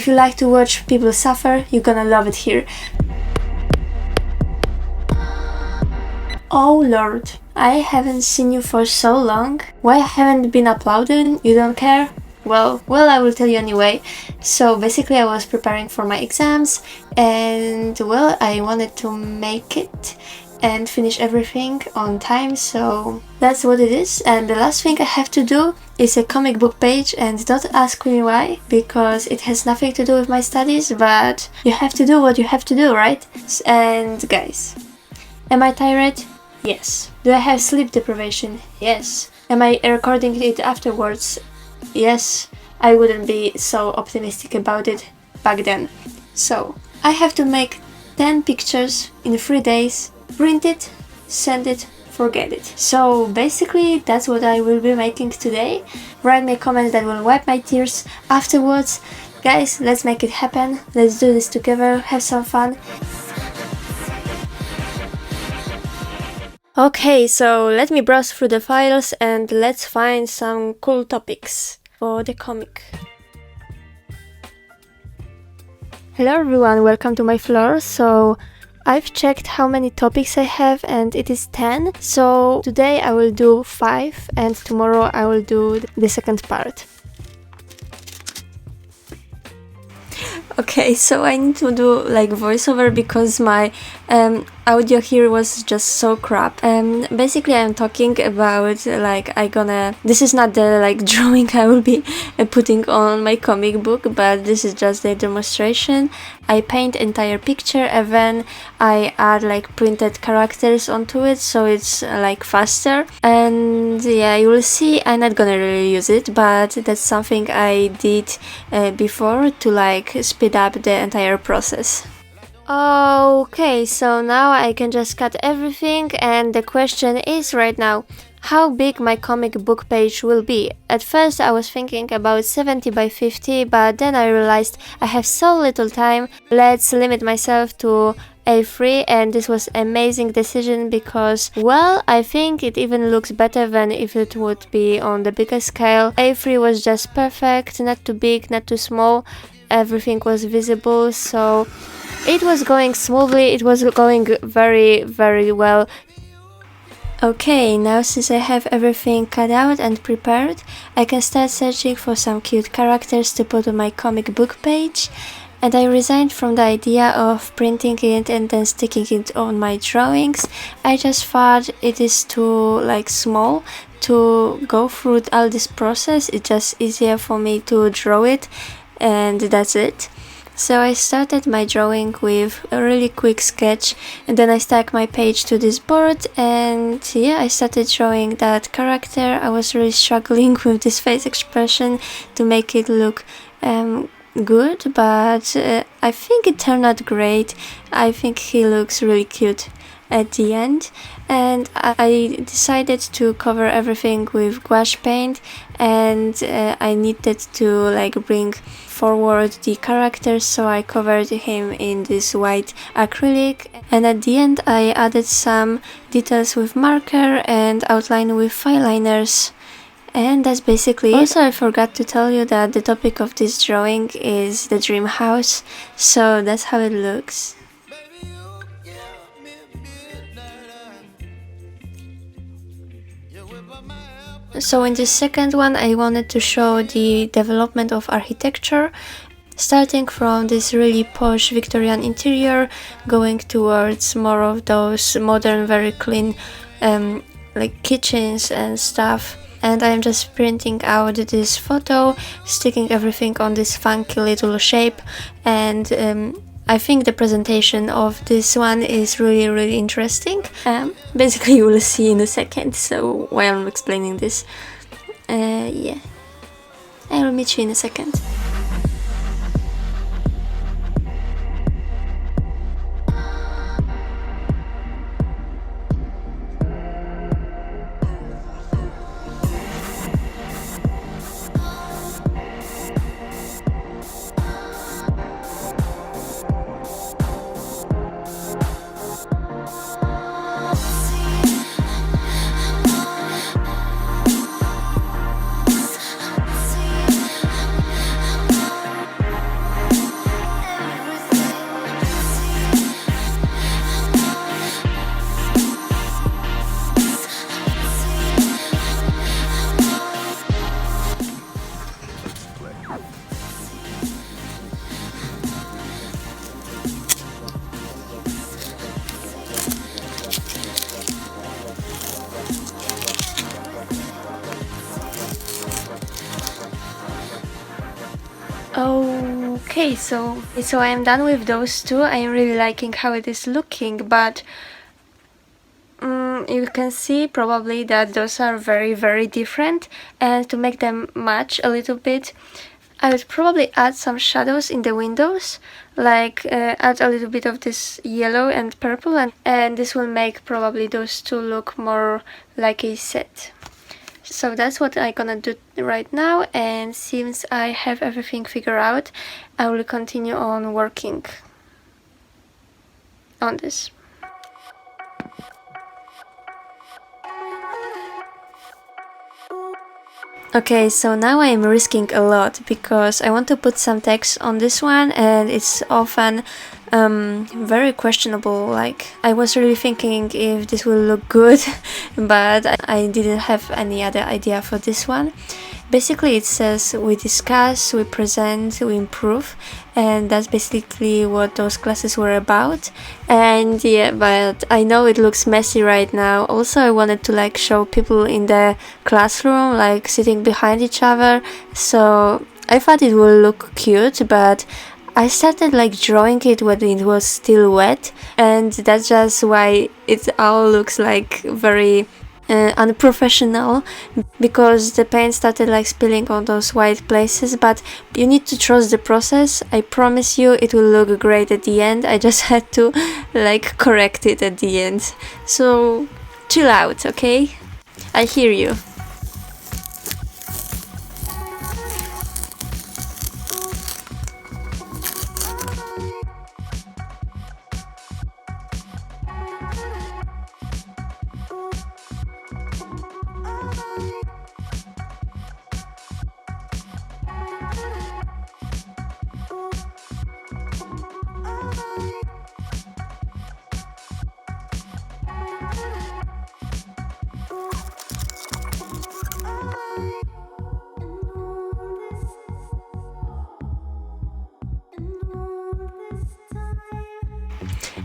If you like to watch people suffer, you're gonna love it here. Oh lord, I haven't seen you for so long. Why I haven't been uploading? You don't care? Well, I will tell you anyway. So basically I was preparing for my exams and well, I wanted to make it and finish everything on time, so that's what it is. And the last thing I have to do is a comic book page, and don't ask me why, because it has nothing to do with my studies, but you have to do what you have to do, right? And guys, am I tired? Yes. Do I have sleep deprivation? Yes. Am I recording it afterwards? Yes. I wouldn't be so optimistic about it back then. So, I have to make 10 pictures in 3 days, print it, send it, forget it. So basically that's what I will be making today. Write me comments that will wipe my tears afterwards. Guys, let's make it happen. Let's do this together, have some fun. Okay, so let me browse through the files and let's find some cool topics for the comic. Hello everyone, welcome to my floor. So I've checked how many topics I have and it is 10. So today I will do 5 and tomorrow I will do the second part. Okay, so I need to do like voiceover because my audio here was just so crap. Basically I'm talking about this is not the like drawing I will be putting on my comic book, but this is just the demonstration. I paint entire picture and then I add like printed characters onto it, so it's like faster. And yeah, you will see I'm not gonna really use it, but that's something I did before to like speed up the entire process. Okay, so now I can just cut everything, and the question is right now how big my comic book page will be. At first I was thinking about 70 by 50, but then I realized I have so little time. Let's limit myself to A3, and this was an amazing decision because, well, I think it even looks better than if it would be on the bigger scale. A3 was just perfect, not too big, not too small, everything was visible, so it was going smoothly, it was going very, very well. Okay, now since I have everything cut out and prepared, I can start searching for some cute characters to put on my comic book page. And I resigned from the idea of printing it and then sticking it on my drawings. I just thought it is too like small to go through all this process. It's just easier for me to draw it, and that's it. So I started my drawing with a really quick sketch, and then I stuck my page to this board, and yeah, I started drawing that character. I was really struggling with this face expression to make it look good, but I think it turned out great. I think he looks really cute at the end, and I decided to cover everything with gouache paint, and I needed to like bring forward the character, so I covered him in this white acrylic, and at the end I added some details with marker and outline with fine liners. And that's basically it. Also, I forgot to tell you that the topic of this drawing is the dream house, so that's how it looks. So in this second one I wanted to show the development of architecture, starting from this really posh Victorian interior, going towards more of those modern, very clean like kitchens and stuff. And I'm just printing out this photo, sticking everything on this funky little shape, and I think the presentation of this one is really interesting. Basically you will see in a second, so while I'm explaining this, yeah, I will meet you in a second. Okay, so I am done with those two. I am really liking how it is looking, but you can see probably that those are very different, and to make them match a little bit, I would probably add some shadows in the windows, like add a little bit of this yellow and purple, and this will make probably those two look more like a set. So that's what I'm gonna do right now, and since I have everything figured out, I will continue on working on this. Okay, so now I am risking a lot because I want to put some text on this one, and it's often very questionable. Like, I was really thinking if this will look good, but I didn't have any other idea for this one. Basically, it says we discuss, we present, we improve, and that's basically what those classes were about. And yeah, but I know it looks messy right now. Also, I wanted to like show people in the classroom like sitting behind each other, so I thought it would look cute, but I started like drawing it when it was still wet, and that's just why it all looks like very unprofessional, because the paint started like spilling on those white places. But you need to trust the process. I promise you it will look great at the end. I just had to like correct it at the end, so chill out, okay? I hear you.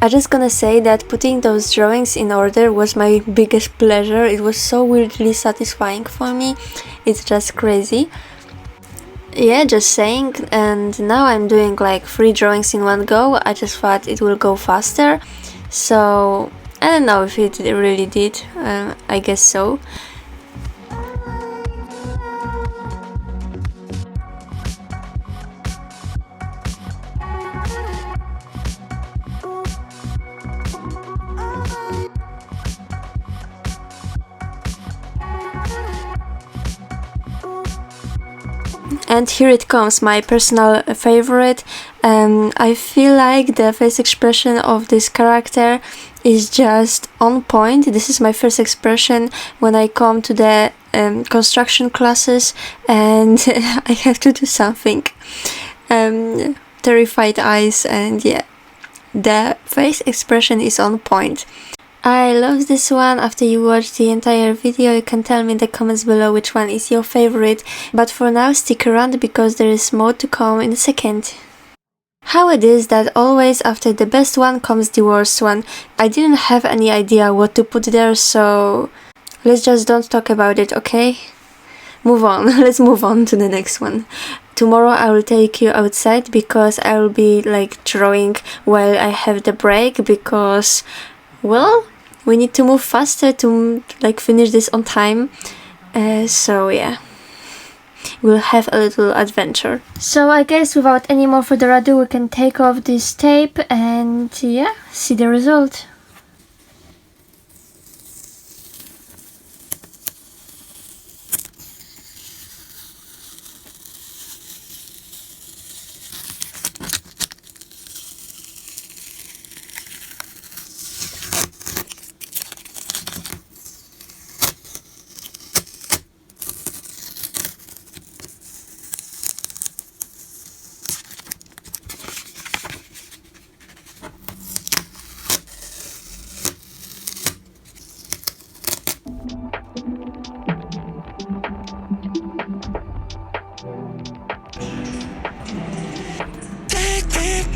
I'm just gonna say that putting those drawings in order was my biggest pleasure. It was so weirdly satisfying for me. It's just crazy. Yeah, just saying. And now I'm doing like 3 drawings in one go. I just thought it will go faster. So I don't know if it really did. I guess so. And here it comes, my personal favorite. I feel like the face expression of this character is just on point. This is my first expression when I come to the construction classes and I have to do something. Terrified eyes, and yeah, the face expression is on point. I love this one. After you watch the entire video, you can tell me in the comments below which one is your favorite. But for now, stick around because there is more to come in a second. How it is that always after the best one comes the worst one. I didn't have any idea what to put there, so let's just don't talk about it, okay? Move on. Let's move on to the next one. Tomorrow I will take you outside because I will be like drawing while I have the break, because, well, we need to move faster to like finish this on time. So yeah, we'll have a little adventure. So I guess without any more further ado, we can take off this tape and yeah, see the result.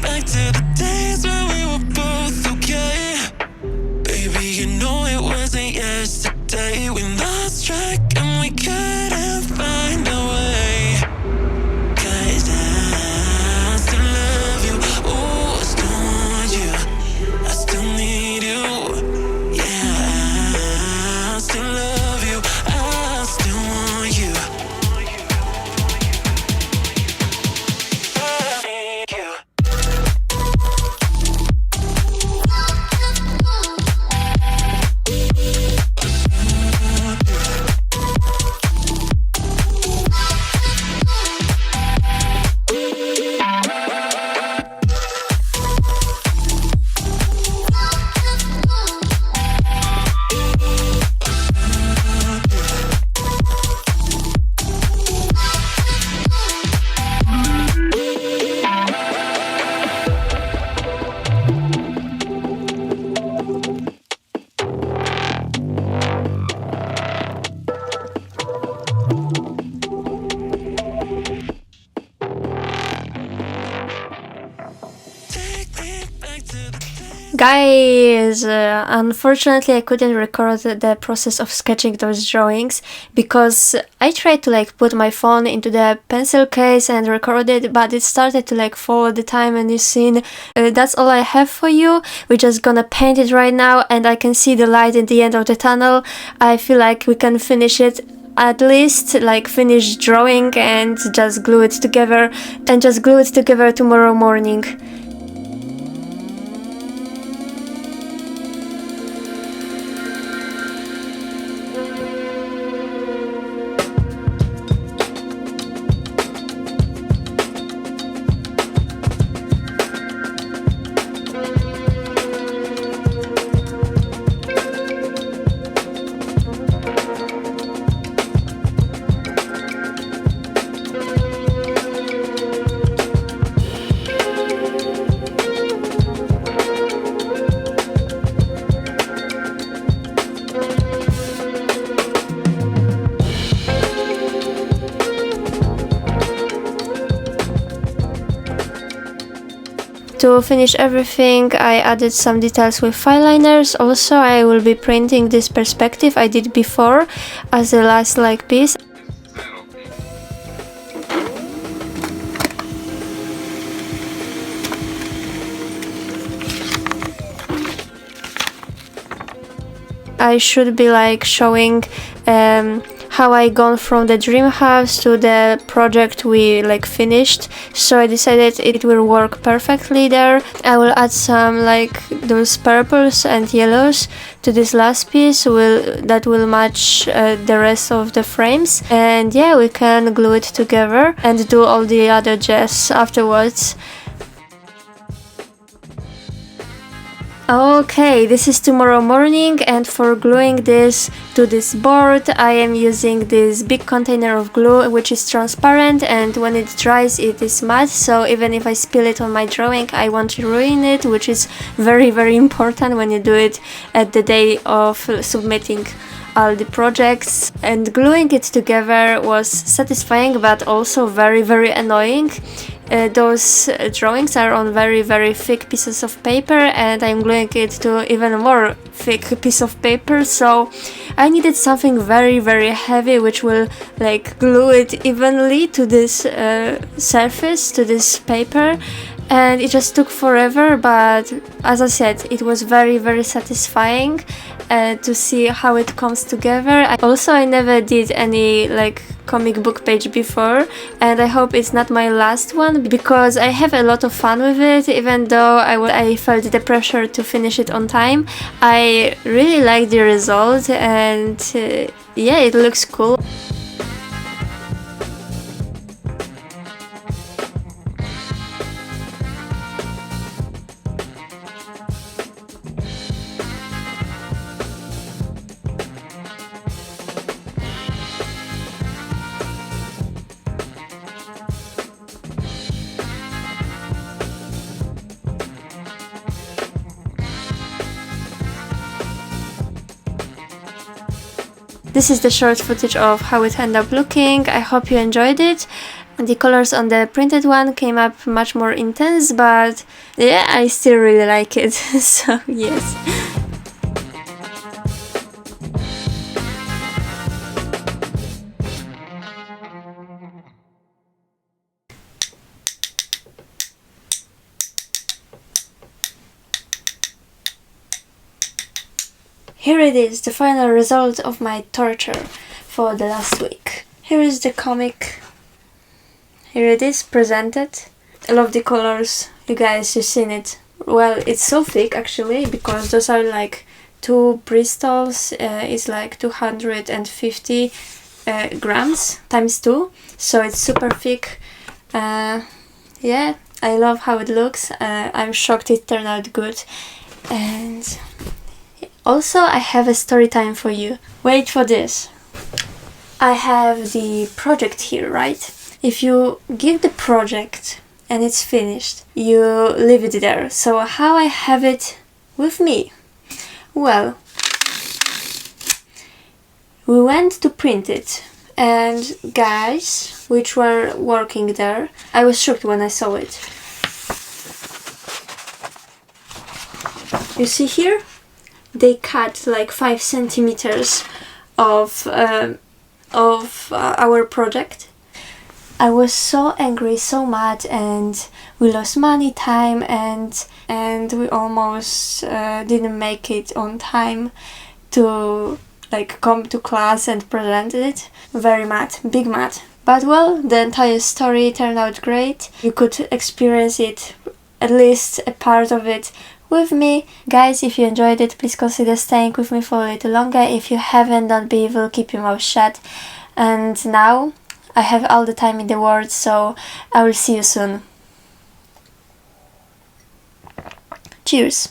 Back to the days when we were both okay. Baby, you know it wasn't yesterday. We lost track and we couldn't find a way. 'Cause I still Guys, unfortunately I couldn't record the process of sketching those drawings because I tried to like put my phone into the pencil case and record it, but it started to like fall all the time, and you seen that's all I have for you. We're just gonna paint it right now, and I can see the light at the end of the tunnel. I feel like we can finish it, at least like finish drawing and just glue it together tomorrow morning. To finish everything, I added some details with fine liners. Also, I will be printing this perspective I did before as the last like piece. I should be like showing how I gone from the dream house to the project we like finished, so I decided it will work perfectly there. I will add some like those purples and yellows to this last piece that will match the rest of the frames, and yeah, we can glue it together and do all the other jazz afterwards. Okay, this is tomorrow morning, and for gluing this to this board I am using this big container of glue which is transparent, and when it dries it is matte, so even if I spill it on my drawing I won't ruin it, which is very important when you do it at the day of submitting all the projects. And gluing it together was satisfying but also very annoying. Those drawings are on very thick pieces of paper, and I'm gluing it to even more thick piece of paper, so I needed something very heavy which will like glue it evenly to this surface, to this paper. And it just took forever, but as I said, it was very satisfying to see how it comes together. I never did any like comic book page before, and I hope it's not my last one because I have a lot of fun with it, even though I felt the pressure to finish it on time. I really like the result, and yeah, it looks cool. This is the short footage of how it ended up looking. I hope you enjoyed it. The colors on the printed one came up much more intense, but yeah, I still really like it. So yes. Here it is, the final result of my torture for the last week. Here is the comic. Here it is, presented. I love the colors. You guys, you've seen it. Well, it's so thick actually, because those are like 2 Bristols. It's like 250 grams times 2. So it's super thick. Yeah, I love how it looks. I'm shocked it turned out good. And also, I have a story time for you. Wait for this. I have the project here, right? If you give the project and it's finished, you leave it there. So how I have it with me? Well, we went to print it, and guys which were working there, I was shocked when I saw it. You see here? They cut like 5 centimeters of our project. I was so angry, so mad, and we lost money, time, and we almost didn't make it on time to like come to class and present it. Very mad, big mad. But well, the entire story turned out great. You could experience it, at least a part of it, with me. Guys, if you enjoyed it, please consider staying with me for a little longer. If you haven't, don't be evil, keep your mouth shut. And now I have all the time in the world, so I will see you soon. Cheers!